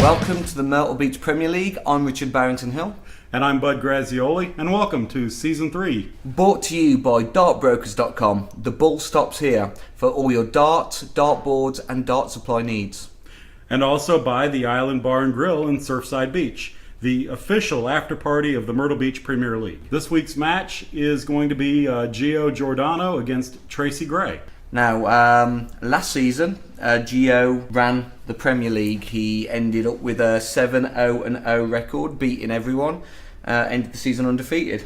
Welcome to the Myrtle Beach Premier League. I'm Richard Barrington-Hill. And I'm Bud Grazioli, and welcome to Season 3. Brought to you by dartbrokers.com. The bull stops here for all your darts, dartboards and dart supply needs. And also by the Island Bar and Grill in Surfside Beach, the official after party of the Myrtle Beach Premier League. This week's match is going to be Giordano against Tracy Gray. Now, last season, Gio ran the Premier League. He ended up with a 7-0-0 record, beating everyone. Ended the season undefeated.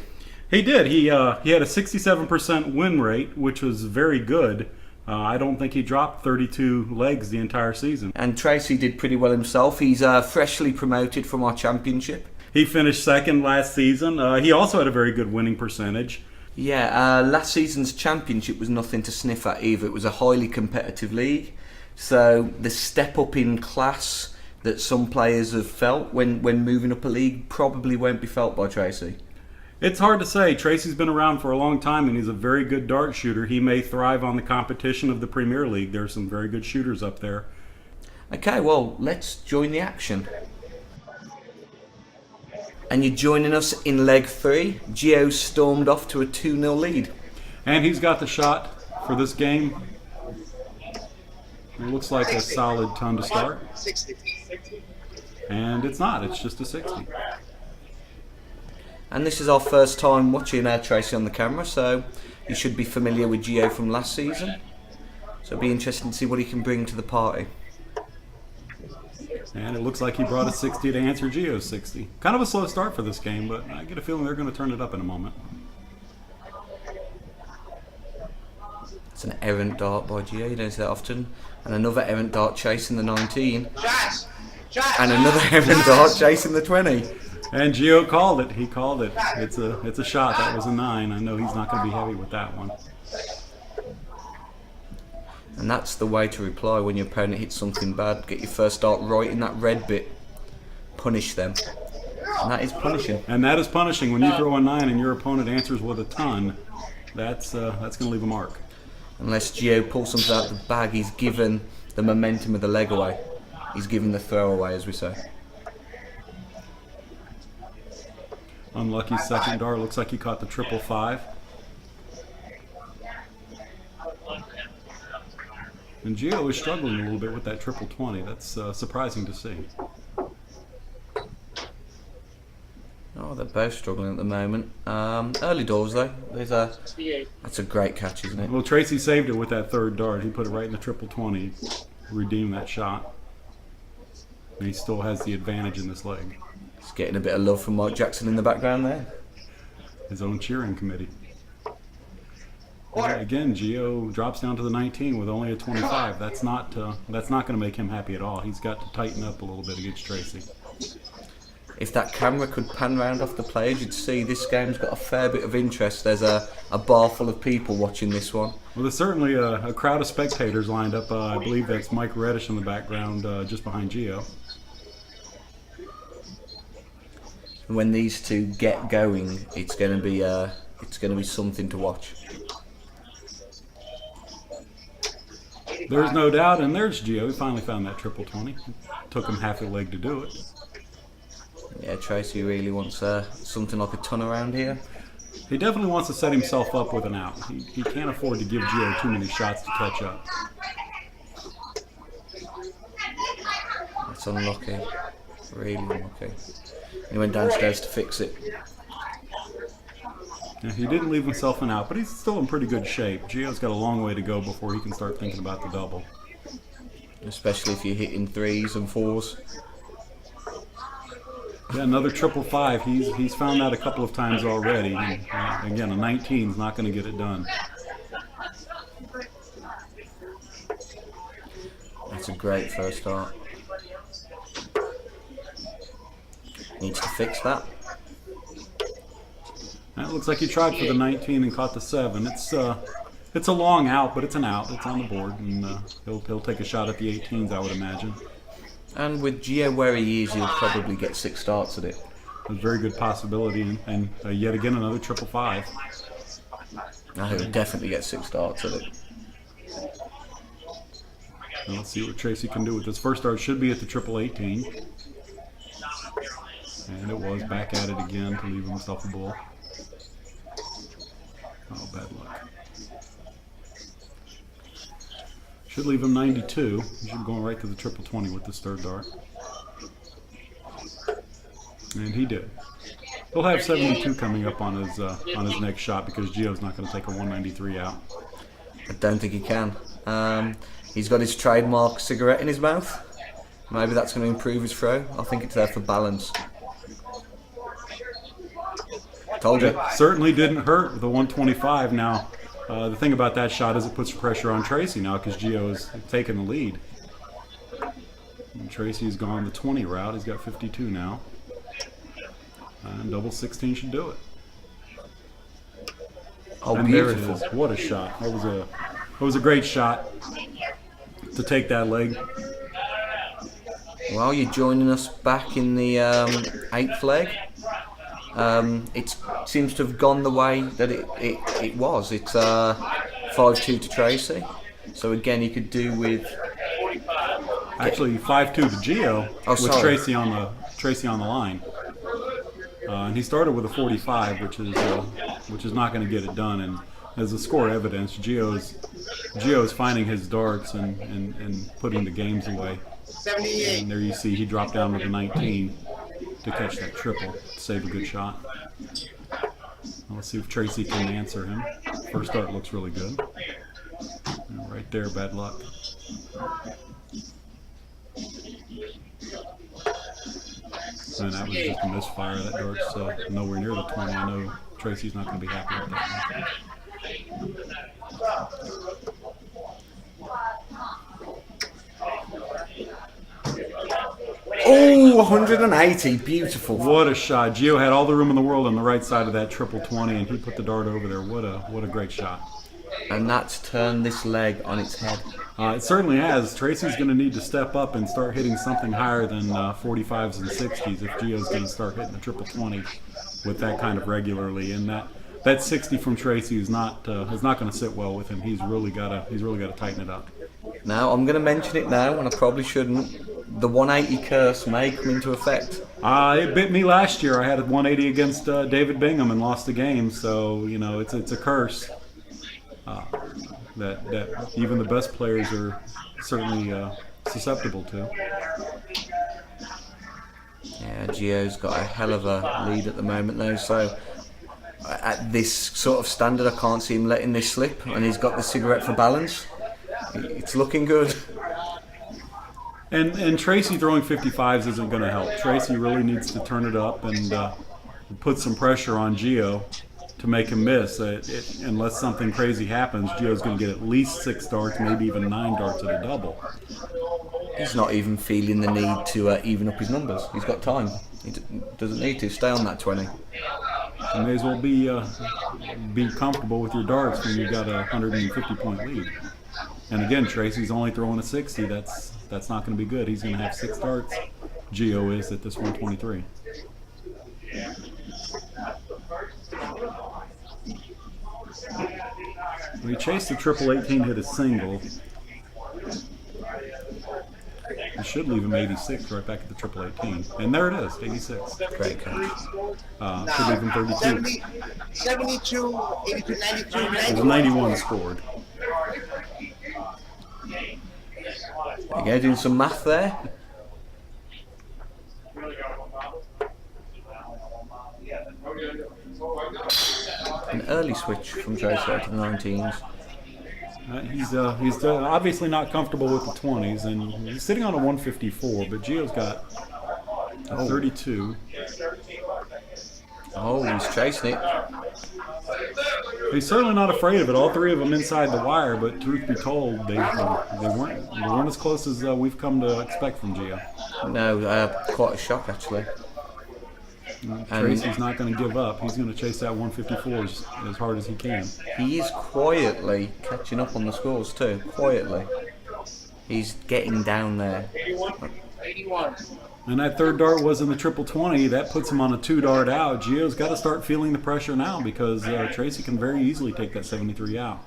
He did. He had a 67% win rate, which was very good. I don't think he dropped 32 legs the entire season. And Tracy did pretty well himself. He's freshly promoted from our championship. He finished second last season. He also had a very good winning percentage. Yeah, last season's championship was nothing to sniff at either. It was a highly competitive league. So the step up in class that some players have felt when moving up a league probably won't be felt by Tracy. It's hard to say. Tracy's been around for a long time and he's a very good dart shooter. He may thrive on the competition of the Premier League. There's some very good shooters up there. Okay, well, let's join the action. And you're joining us in leg 3. Gio stormed off to a 2-0 lead. And he's got the shot for this game. It looks like a solid ton to start. And it's not, it's just a 60. And this is our first time watching Tracy on the camera, so you should be familiar with Gio from last season. So it'll be interesting to see what he can bring to the party. And it looks like he brought a 60 to answer Gio's 60. Kind of a slow start for this game, but I get a feeling they're going to turn it up in a moment. It's an errant dart by Gio, you don't see that often. And another errant dart chasing the 19. And another errant dart chasing the 20. And Gio called it. He called it. It's a shot. That was a 9. I know he's not going to be heavy with that one. And that's the way to reply when your opponent hits something bad. Get your first dart right in that red bit. Punish them. And that is punishing. And that is punishing. When you throw a 9 and your opponent answers with a ton, that's going to leave a mark. Unless Gio pulls something out of the bag, he's given the momentum of the leg away. He's given the throw away, as we say. Unlucky second dart. Looks like he caught the 555. And Gio is struggling a little bit with that 20. That's surprising to see. Oh, they're both struggling at the moment. Early doors though. That's a great catch, isn't it? Well, Tracy saved it with that third dart. He put it right in the 20. Redeemed that shot. And he still has the advantage in this leg. He's getting a bit of love from Mike Jackson in the background there. His own cheering committee. Again, Gio drops down to the 19 with only a 25. That's not going to make him happy at all. He's got to tighten up a little bit against Tracy. If that camera could pan round off the players, you'd see this game's got a fair bit of interest. There's a bar full of people watching this one. Well, there's certainly a crowd of spectators lined up. I believe that's Mike Reddish in the background, just behind Gio. When these two get going, it's going to be something to watch. There's no doubt, and there's Gio. He finally found that 20. Took him half a leg to do it. Yeah, Tracy really wants something like a ton around here. He definitely wants to set himself up with an out. He can't afford to give Gio too many shots to catch up. That's unlucky. Really unlucky. He went downstairs to fix it. Yeah, he didn't leave himself an out, but he's still in pretty good shape. Gio's got a long way to go before he can start thinking about the double. Especially if you're hitting 3s and 4s. Yeah, another 555. He's found that a couple of times already. And, again, a 19's not going to get it done. That's a great first start. Needs to fix that. That looks like he tried for the 19 and caught the 7. It's a long out, but it's an out. It's on the board, and he'll take a shot at the 18s, I would imagine. And with Gio where he is, he'll probably get 6 starts at it. A very good possibility, and yet again another 555. Now he'll definitely get 6 starts at it. And let's see what Tracy can do with this. First start should be at the 18. And it was back at it again to leave himself a bull. Oh, bad luck. Should leave him 92. He should go right to the triple 20 with this third dart. And he did. He'll have 72 coming up on his next shot because Gio's not going to take a 193 out. I don't think he can. He's got his trademark cigarette in his mouth. Maybe that's going to improve his throw. I think it's there for balance. Told you. It certainly didn't hurt the 125. Now, the thing about that shot is it puts pressure on Tracy now because Gio is taking the lead. And Tracy's gone the 20 route. He's got 52 now. And double 16 should do it. Oh, and beautiful. There it is. What a shot. That was a great shot to take that leg. Well, you're joining us back in the 8th leg. It seems to have gone the way that it was. It's 5-2 to Tracy. So again, you could do with... Actually, 5-2 to Gio with Tracy on the line. And he started with a 45, which is not going to get it done. And as the score evidence, Gio's finding his darts and putting the games away. And there you see he dropped down to the 19 to catch that triple, to save a good shot. Let's see if Tracy can answer him. First dart looks really good. And right there, bad luck. And that was just a misfire. That dart's nowhere near the 20. I know Tracy's not going to be happy with that one. Oh, 180. Beautiful. What a shot. Gio had all the room in the world on the right side of that triple 20, and he put the dart over there. What a great shot. And that's turned this leg on its head. It certainly has. Tracy's going to need to step up and start hitting something higher than 45s and 60s if Gio's going to start hitting the triple 20 with that kind of regularly. And that 60 from Tracy is not going to sit well with him. He's really got to tighten it up. Now I'm going to mention it now, and I probably shouldn't. The 180 curse may come into effect. It bit me last year. I had a 180 against David Bingham and lost the game. So it's a curse. That even the best players are certainly susceptible to. Yeah, Gio's got a hell of a lead at the moment though, so at this sort of standard I can't see him letting this slip, and he's got the cigarette for balance. It's looking good. And Tracy throwing 55s isn't going to help. Tracy really needs to turn it up and put some pressure on Gio to make him miss. Unless something crazy happens, Gio's going to get at least 6 darts, maybe even 9 darts at a double. He's not even feeling the need to even up his numbers. He's got time. He doesn't need to stay on that 20. You may as well be comfortable with your darts when you've got a 150-point lead. And again, Tracy's only throwing a 60. That's not going to be good. He's going to have 6 darts. Gio is at this 123. When he chased the triple 18, hit a single. It should leave him 86 right back at the triple 18. And there it is, 86. Great catch. Should leave him 32. 72, 82, 92, It was 91 scored. There you go, doing some math there. An early switch from Tracy to the 19s. He's obviously not comfortable with the 20s, and he's sitting on a 154, but Gio's got a 32. Oh, he's chasing it. He's certainly not afraid of it. All 3 of them inside the wire, but truth be told, they weren't as close as we've come to expect from Gio. No, quite a shock actually. Tracy's not going to give up. He's going to chase that 154 as hard as he can. He is quietly catching up on the scores too. Quietly. He's getting down there. 81. And that third dart was in the triple 20. That puts him on a 2 dart out. Gio's got to start feeling the pressure now because Tracy can very easily take that 73 out.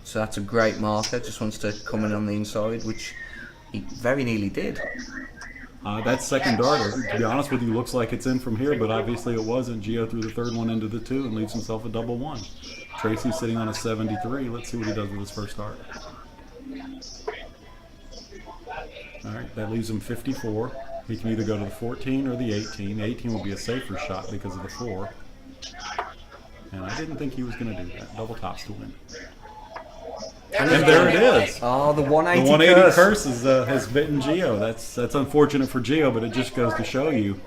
So that's a great marker. Just wants to come in on the inside, which he very nearly did. That second dart, to be honest with you, looks like it's in from here, but obviously it wasn't. Gio threw the third one into the 2 and leaves himself a double 1. Tracy's sitting on a 73. Let's see what he does with his first dart. All right, that leaves him 54. He can either go to the 14 or the 18. 18 would be a safer shot because of the 4. And I didn't think he was going to do that. Double tops to win. And there it is. Oh, the 180 The 180 curse. curse has bitten Gio. That's unfortunate for Gio, but it just goes to show you.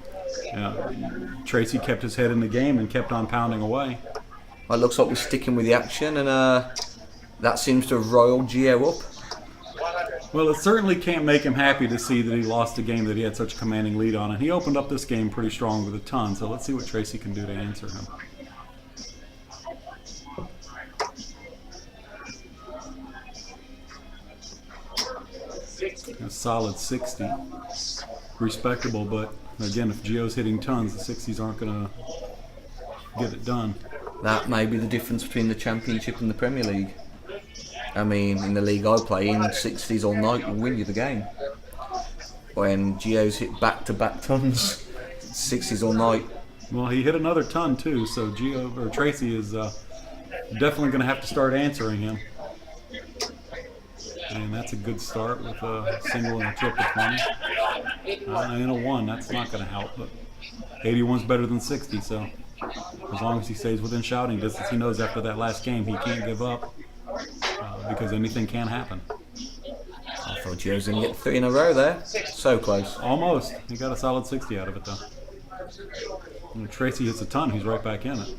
Tracy kept his head in the game and kept on pounding away. Well, it looks like we're sticking with the action, and that seems to have roiled Gio up. Well, it certainly can't make him happy to see that he lost a game that he had such a commanding lead on. And he opened up this game pretty strong with a ton, so let's see what Tracy can do to answer him. A solid 60. Respectable, but again, if Gio's hitting tons, the 60s aren't going to get it done. That may be the difference between the Championship and the Premier League. I mean, in the league I play in, 60s all night will win you the game. When Gio's hit back-to-back tons, 60s all night. Well, he hit another ton too, so Tracy is definitely going to have to start answering him. And that's a good start with a single and a triple 20. And a 1, that's not going to help, but 81's better than 60, so as long as he stays within shouting distance, he knows after that last game he can't give up because anything can happen. I thought Gio's going to get 3 in a row there. So close. Almost. He got a solid 60 out of it, though. When Tracy hits a ton, he's right back in it.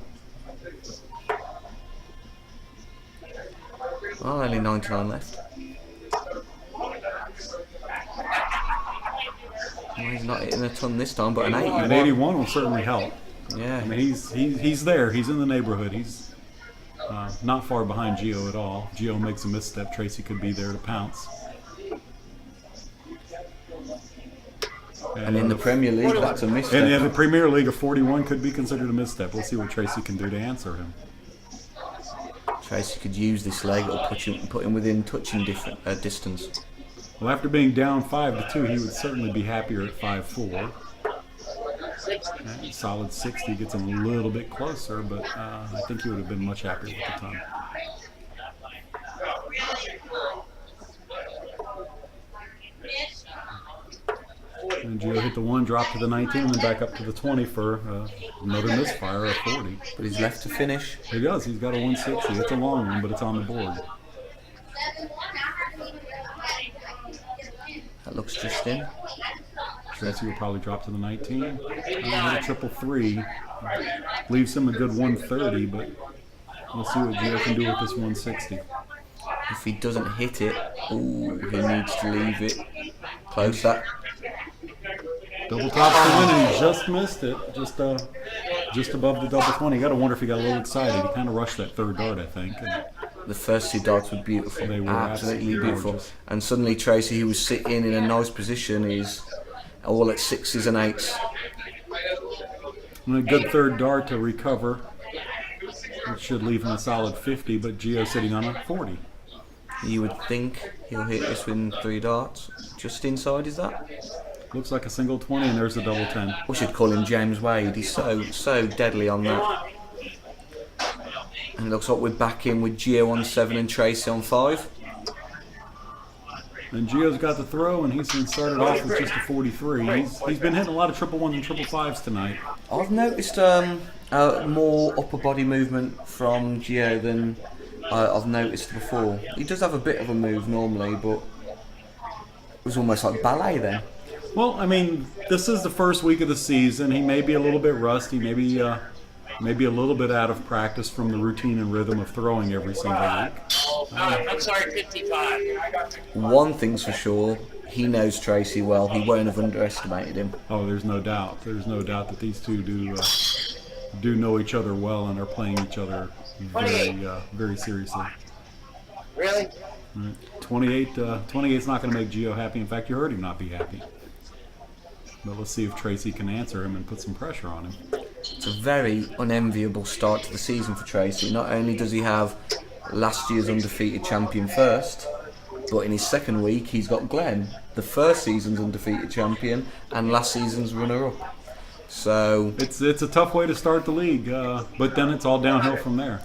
Oh, only 99 left. Well, he's not hitting a ton this time, but an 81. An 81 will certainly help. Yeah. I mean, he's there. He's in the neighborhood. He's not far behind Gio at all. Gio makes a misstep. Tracy could be there to pounce. And in the Premier League, that's a misstep. And in the Premier League, a 41 could be considered a misstep. We'll see what Tracy can do to answer him. Tracy could use this leg or put him within touching distance. Well, after being down 5-2, he would certainly be happier at 5-4. Solid 60 gets him a little bit closer, but I think he would have been much happier with the ton. And Gio hit the 1, dropped to the 19, and then back up to the 20 for another misfire of 40. But he's left to finish. He does. He's got a 160. It's a long one, but it's on the board. That looks just in. Tracy will probably drop to the 19. A triple 3 leaves him a good 130, but we'll see what Gio can do with this 160. If he doesn't hit it, ooh, he needs to leave it close. That double tops to win, and he just missed it, just above the double 20. You got to wonder if he got a little excited. He kind of rushed that third dart, I think. And the first 2 darts were beautiful. They were absolutely beautiful. gorgeous. And suddenly Tracy, who was sitting in a nice position, is all at 6s and 8s. And a good third dart to recover. It should leave him a solid 50, but Gio sitting on a 40. You would think he'll hit this with 3 darts. Just inside, is that? Looks like a single 20, and there's a double 10. We should call him James Wade. He's so deadly on that. And it looks like we're back in with Gio on 7 and Tracy on 5. And Gio's got the throw, and he's been started off with just a 43. He's been hitting a lot of triple 1s and triple 5s tonight. I've noticed more upper body movement from Gio than I've noticed before. He does have a bit of a move normally, but it was almost like ballet then. Well, I mean, this is the first week of the season. He may be a little bit rusty, maybe a little bit out of practice from the routine and rhythm of throwing every single week. I'm sorry, 55. One thing's for sure, he knows Tracy well. He won't have underestimated him. Oh, there's no doubt. There's no doubt that these two do know each other well and are playing each other very seriously. Really? 28 is not going to make Gio happy. In fact, you heard him not be happy. But let's see if Tracy can answer him and put some pressure on him. It's a very unenviable start to the season for Tracy. Not only does he have last year's undefeated champion first, But in his second week, he's got Glenn, the first season's undefeated champion and last season's runner-up. So it's a tough way to start the league, but then it's all downhill from there.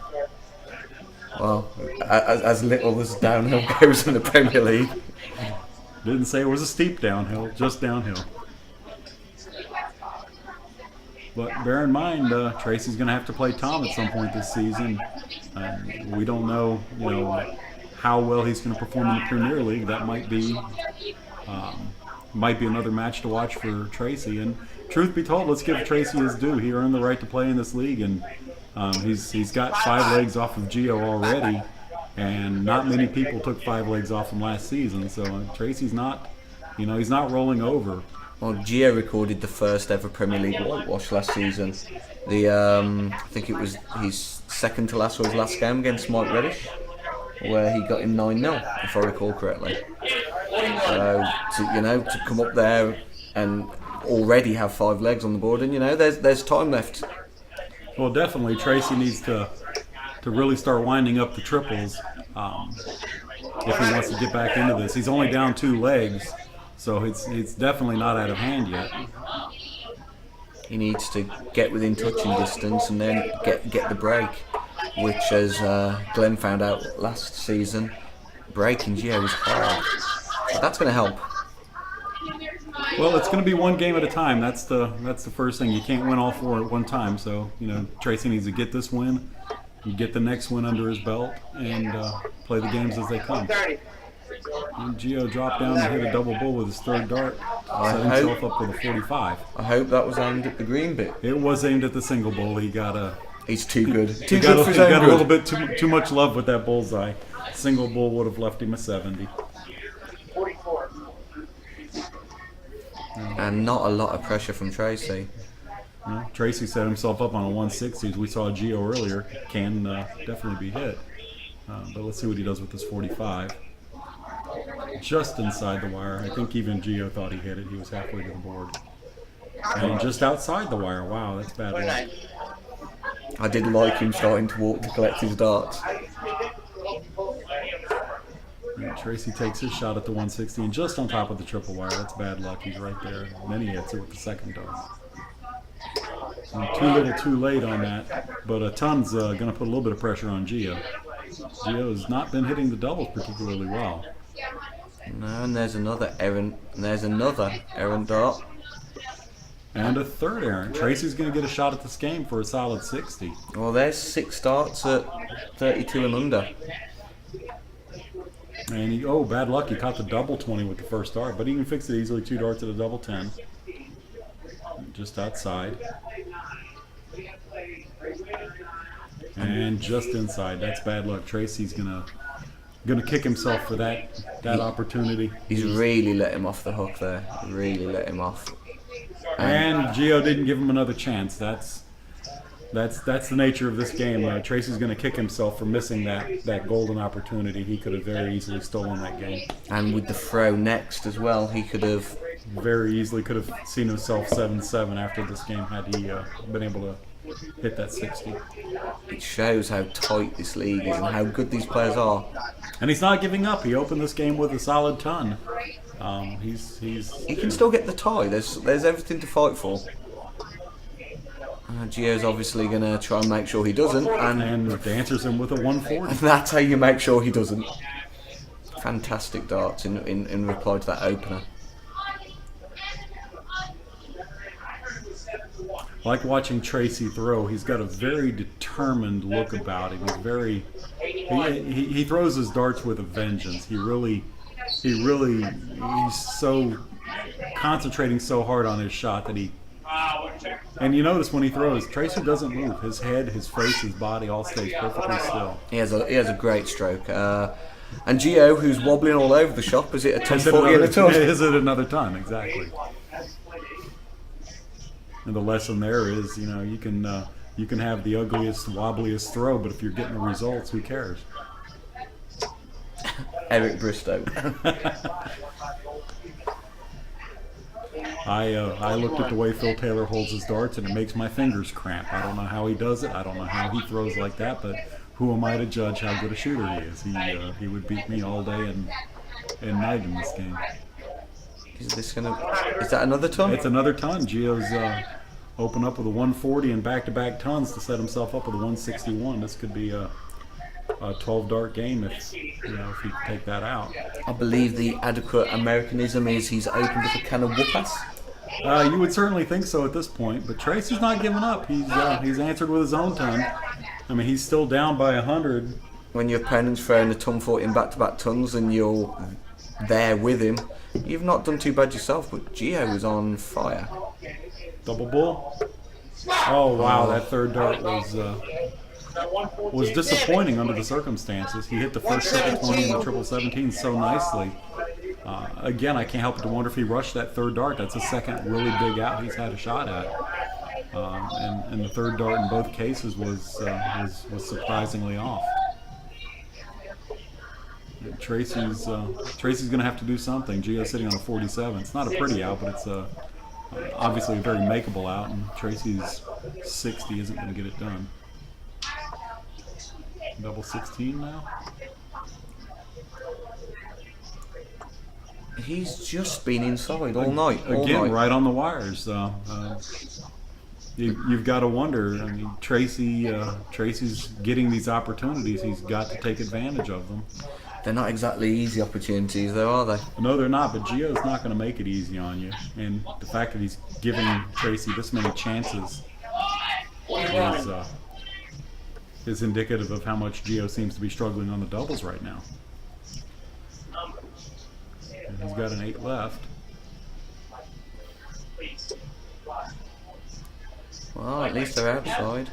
well, as little as downhill goes in the Premier League. Didn't say it was a steep downhill, just downhill. But bear in mind, Tracy's going to have to play Tom at some point this season. We don't know, how well he's going to perform in the Premier League. That might be another match to watch for Tracy. And truth be told, let's give Tracy his due. He earned the right to play in this league, and he's got 5 legs off of Gio already. And not many people took 5 legs off him last season. So Tracy's not, he's not rolling over. Well, Gio recorded the first ever Premier League whitewash last season. I think it was his second to last or his last game against Mike Reddish, where he got him 9-0, if I recall correctly. So to come up there and already have 5 legs on the board, and there's time left. Well, definitely Tracy needs to really start winding up the triples if he wants to get back into this. He's only down 2 legs. So it's definitely not out of hand yet. He needs to get within touching distance and then get the break, which, as Glenn found out last season, breaking Gio was hard. So that's going to help. Well, it's going to be one game at a time. That's the first thing. You can't win all 4 at one time. So Tracy needs to get this win, get the next win under his belt, and play the games as they come. And Gio dropped down and hit a double bull with his 3rd dart, set himself up with a 45. I hope that was aimed at the green bit. It was aimed at the single bull. He's too good. He got a little bit too much love with that bullseye. Single bull would have left him a 70. 44. And not a lot of pressure from Tracy. Tracy set himself up on a 160. As we saw Gio earlier, can definitely be hit. But let's see what he does with this 45. Just inside the wire. I think even Gio thought he hit it. He was halfway to the board. And just outside the wire. Wow, that's bad luck. I did like him starting to walk to collect his darts. And Tracy takes his shot at the 160 and just on top of the triple wire. That's bad luck. He's right there. And then he hits it with the 2nd dart. And too little too late on that. But a ton's going to put a little bit of pressure on Gio. Gio has not been hitting the doubles particularly well. No, and there's another errant. And there's another errant dart. And a 3rd errant. Tracy's going to get a shot at this game for a solid 60. Well, there's 6 darts at 32 and under. And bad luck. He caught the double 20 with the 1st dart, but he can fix it easily. 2 darts at a double 10. Just outside. And just inside. That's bad luck. Tracy's gonna kick himself for that opportunity. He's really let him off the hook there. Really let him off. And Gio didn't give him another chance. That's the nature of this game. Tracy's going to kick himself for missing that golden opportunity. He could have very easily stolen that game. And with the throw next as well, he could have very easily seen himself 7-7 after this game had he been able to hit that 60. It shows how tight this league is and how good these players are. And he's not giving up. He opened this game with a solid ton. He can still get the tie. There's everything to fight for. Gio's obviously going to try and make sure he doesn't. And answers him with a 140. And that's how you make sure he doesn't. Fantastic darts in reply to that opener. Like watching Tracy throw, he's got a very determined look about him. He throws his darts with a vengeance. He's so concentrating so hard on his shot that and you notice when he throws, Tracy doesn't move. His head, his face, his body all stays perfectly still. He has a great stroke. And Gio, who's wobbling all over the shop, is it a 1040 and a ton? Is it another ton? Exactly. And the lesson there is, you can have the ugliest, wobbliest throw, but if you're getting the results, who cares? Eric Bristow. I looked at the way Phil Taylor holds his darts, and it makes my fingers cramp. I don't know how he does it. I don't know how he throws like that, but who am I to judge how good a shooter he is? He would beat me all day, and at night in this game. Is that another ton? It's another ton. Gio's open up with a 140 and back-to-back tons to set himself up with a 161. This could be a 12-dart game if he can take that out. I believe the adequate Americanism is he's opened up a can of whoop-ass. You would certainly think so at this point, but Tracy's not giving up. He's answered with his own ton. I mean, he's still down by 100. When your opponent's throwing a ton 40 in back-to-back tons and you're there with him, you've not done too bad yourself, but Gio was on fire. Double bull. Oh wow, that third dart was disappointing under the circumstances. He hit the first triple 20 and the triple 17 so nicely. Again, I can't help but to wonder if he rushed that third dart. That's the second really big out he's had a shot at. And the third dart in both cases was surprisingly off. Tracy's going to have to do something. Gio's sitting on a 47. It's not a pretty out, but it's obviously a very makeable out, and Tracy's 60 isn't going to get it done. Double 16 now. He's just been inside all night. Again, right on the wires. You've got to wonder. I mean, Tracy's getting these opportunities. He's got to take advantage of them. They're not exactly easy opportunities, though, are they? No, they're not. But Gio's not going to make it easy on you. And the fact that he's giving Tracy this many chances is indicative of how much Gio seems to be struggling on the doubles right now. And he's got an 8 left. Well, at least they're outside.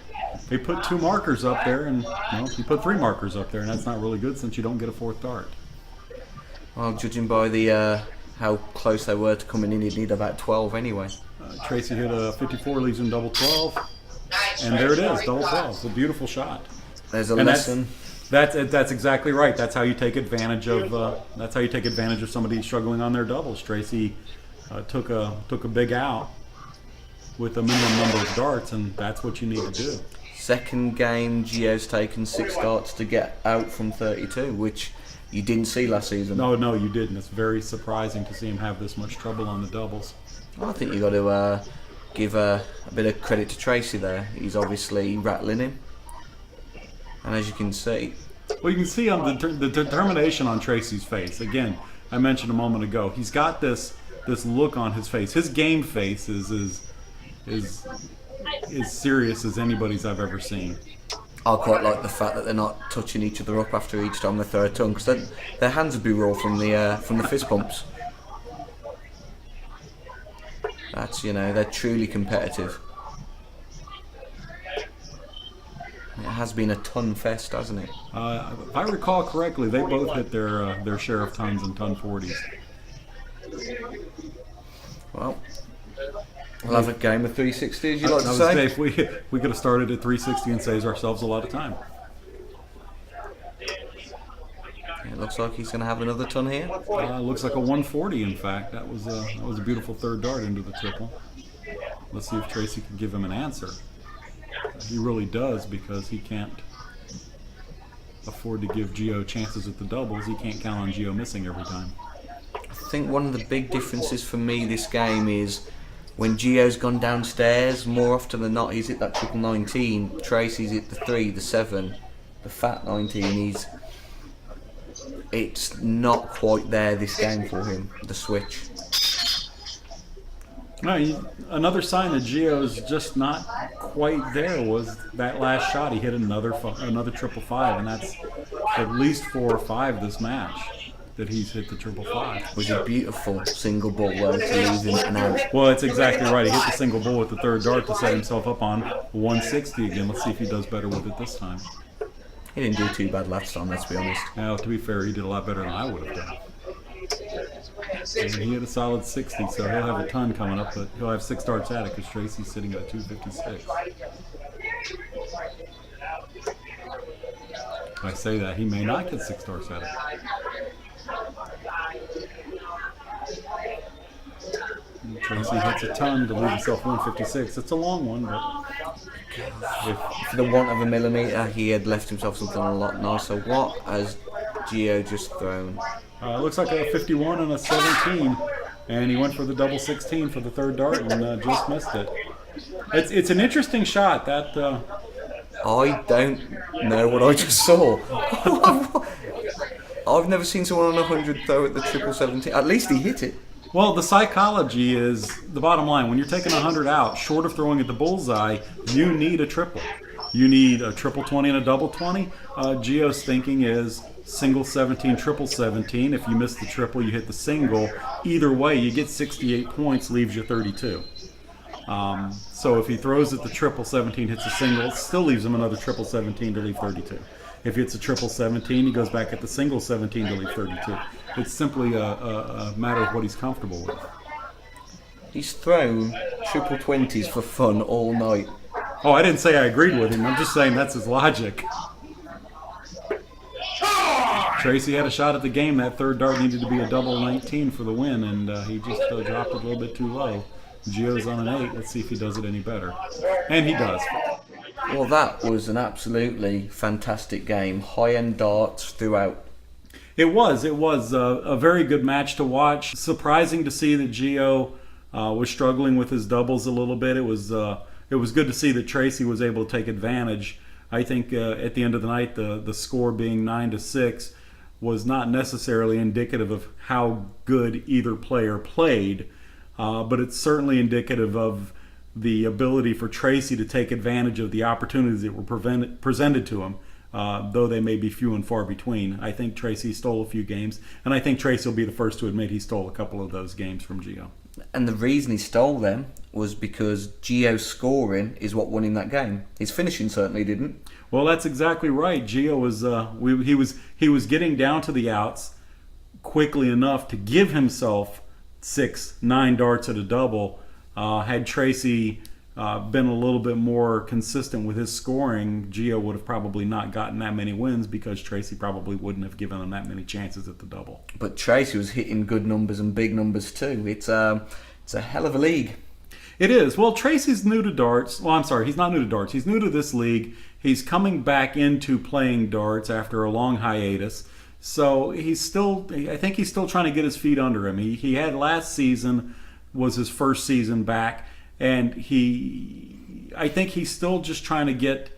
They put 2 markers up there, and he put 3 markers up there, and that's not really good since you don't get a 4th dart. Well, judging by the how close they were to coming in, you'd need about 12 anyway. Tracy hit a 54, leaves him double 12, and there it is, double 12. It's a beautiful shot. There's a lesson. That's exactly right. That's how you take advantage of somebody struggling on their doubles. Tracy took a big out with a minimum number of darts, and that's what you need to do. Second game, Gio's taken 6 darts to get out from 32, which you didn't see last season. No, you didn't. It's very surprising to see him have this much trouble on the doubles. I think you got to give a bit of credit to Tracy there. He's obviously rattling him, and as you can see, well, you can see on the determination on Tracy's face. Again, I mentioned a moment ago, he's got this look on his face. His game face is serious as anybody's I've ever seen. I quite like the fact that they're not touching each other up after each time they throw a tongue, because their hands would be raw from the fist pumps. That's, they're truly competitive. It has been a ton fest, hasn't it? If I recall correctly, they both hit their share of tons and ton 40s. Well, we'll have a game of 360, as you like to say. If we could have started at 360 and saved ourselves a lot of time. It looks like he's going to have another ton here. Looks like a 140, in fact. That was a beautiful third dart into the triple. Let's see if Tracy can give him an answer. He really does, because he can't afford to give Gio chances at the doubles. He can't count on Gio missing every time. I think one of the big differences for me this game is when Gio's gone downstairs, more often than not, he's hit that triple 19. Tracy's hit the 3, the 7, the fat 19. It's not quite there this game for him, the switch. No, another sign that Gio's just not quite there was that last shot. He hit another triple 5, and that's at least 4 or 5 this match that he's hit the triple 5. It was a beautiful single ball though to lose in and out. Well, it's exactly right. He hit the single ball with the third dart to set himself up on 160 again. Let's see if he does better with it this time. He didn't do too bad last time, let's be honest. Now, to be fair, he did a lot better than I would have done. And he hit a solid 60, so he'll have a ton coming up, but he'll have 6 darts at it because Tracy's sitting at a 256. If I say that, he may not get 6 darts at it. And Tracy hits a ton to leave himself 156. It's a long one, but For the want of a millimetre, he had left himself something a lot nicer. What has Gio just thrown? It looks like a 51 and a 17, and he went for the double 16 for the third dart and just missed it. It's an interesting shot. That I don't know what I just saw. I've never seen someone on 100 throw at the triple 17. At least he hit it. Well, the psychology is the bottom line. When you're taking 100 out, short of throwing at the bullseye, you need a triple. You need a triple 20 and a double 20. Gio's thinking is single 17, triple 17. If you miss the triple, you hit the single. Either way, you get 68 points, leaves you 32. So if he throws at the triple 17, hits a single, it still leaves him another triple 17 to leave 32. If it's a triple 17, he goes back at the single 17 to leave 32. It's simply a matter of what he's comfortable with. He's thrown triple 20s for fun all night. Oh, I didn't say I agreed with him. I'm just saying that's his logic. Tracy had a shot at the game. That third dart needed to be a double 19 for the win, and he just dropped it a little bit too low. Gio's on an 8. Let's see if he does it any better. And he does. Well, that was an absolutely fantastic game. High-end darts throughout. It was a very good match to watch. Surprising to see that Gio was struggling with his doubles a little bit. It was good to see that Tracy was able to take advantage. I think at the end of the night, the score being 9-6 was not necessarily indicative of how good either player played, but it's certainly indicative of the ability for Tracy to take advantage of the opportunities that were presented to him, though they may be few and far between. I think Tracy stole a few games, and I think Tracy will be the first to admit he stole a couple of those games from Gio. And the reason he stole them was because Gio's scoring is what won him that game. His finishing certainly didn't. Well, that's exactly right. Gio he was getting down to the outs quickly enough to give himself 6-9 darts at a double. Had Tracy been a little bit more consistent with his scoring, Gio would have probably not gotten that many wins because Tracy probably wouldn't have given him that many chances at the double. But Tracy was hitting good numbers and big numbers too. It's a hell of a league. It is. Well, Tracy's new to darts. Well, I'm sorry, he's not new to darts. He's new to this league. He's coming back into playing darts after a long hiatus. So I think he's still trying to get his feet under him. He had last season was his first season back, and I think he's still just trying to get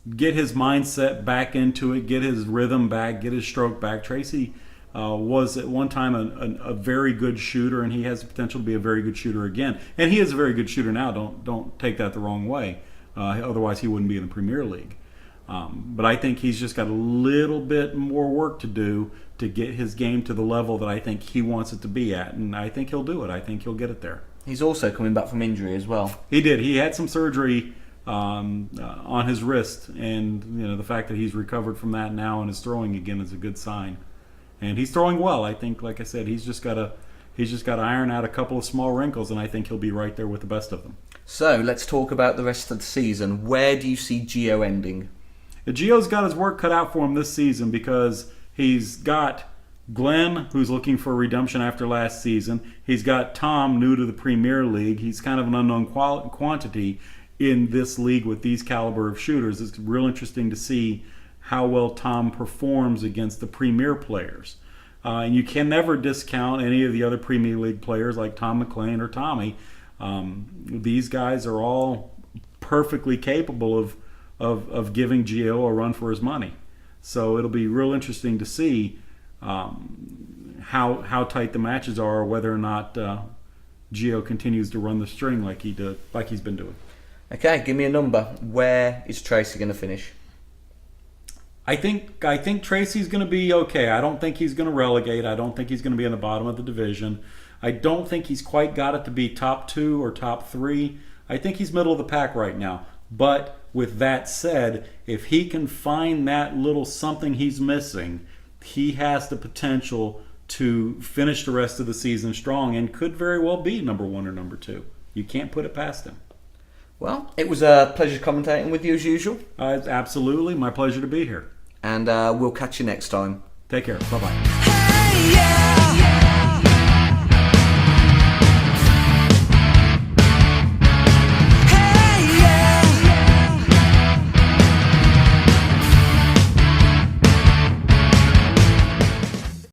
his mindset back into it, get his rhythm back, get his stroke back. Tracy was at one time a very good shooter, and he has the potential to be a very good shooter again. And he is a very good shooter now. Don't take that the wrong way. Otherwise, he wouldn't be in the Premier League. But I think he's just got a little bit more work to do to get his game to the level that I think he wants it to be at, and I think he'll do it. I think he'll get it there. He's also coming back from injury as well. He did. He had some surgery on his wrist, and the fact that he's recovered from that now and is throwing again is a good sign. And he's throwing well. I think, like I said, he's just got to iron out a couple of small wrinkles, and I think he'll be right there with the best of them. So let's talk about the rest of the season. Where do you see Gio ending? Gio's got his work cut out for him this season because he's got Glenn, who's looking for redemption after last season. He's got Tom, new to the Premier League. He's kind of an unknown quantity in this league with these caliber of shooters. It's real interesting to see how well Tom performs against the Premier players. And you can never discount any of the other Premier League players like Tom McLean or Tommy. These guys are all perfectly capable of giving Gio a run for his money. So it'll be real interesting to see how tight the matches are, or whether or not Gio continues to run the string like he's been doing. Okay, give me a number. Where is Tracy going to finish? I think Tracy's going to be okay. I don't think he's going to relegate. I don't think he's going to be in the bottom of the division. I don't think he's quite got it to be top 2 or top 3. I think he's middle of the pack right now. But with that said, if he can find that little something he's missing, he has the potential to finish the rest of the season strong and could very well be number 1 or number 2. You can't put it past him. Well, it was a pleasure commentating with you as usual. Absolutely. My pleasure to be here. And we'll catch you next time. Take care. Bye-bye. Hey, yeah.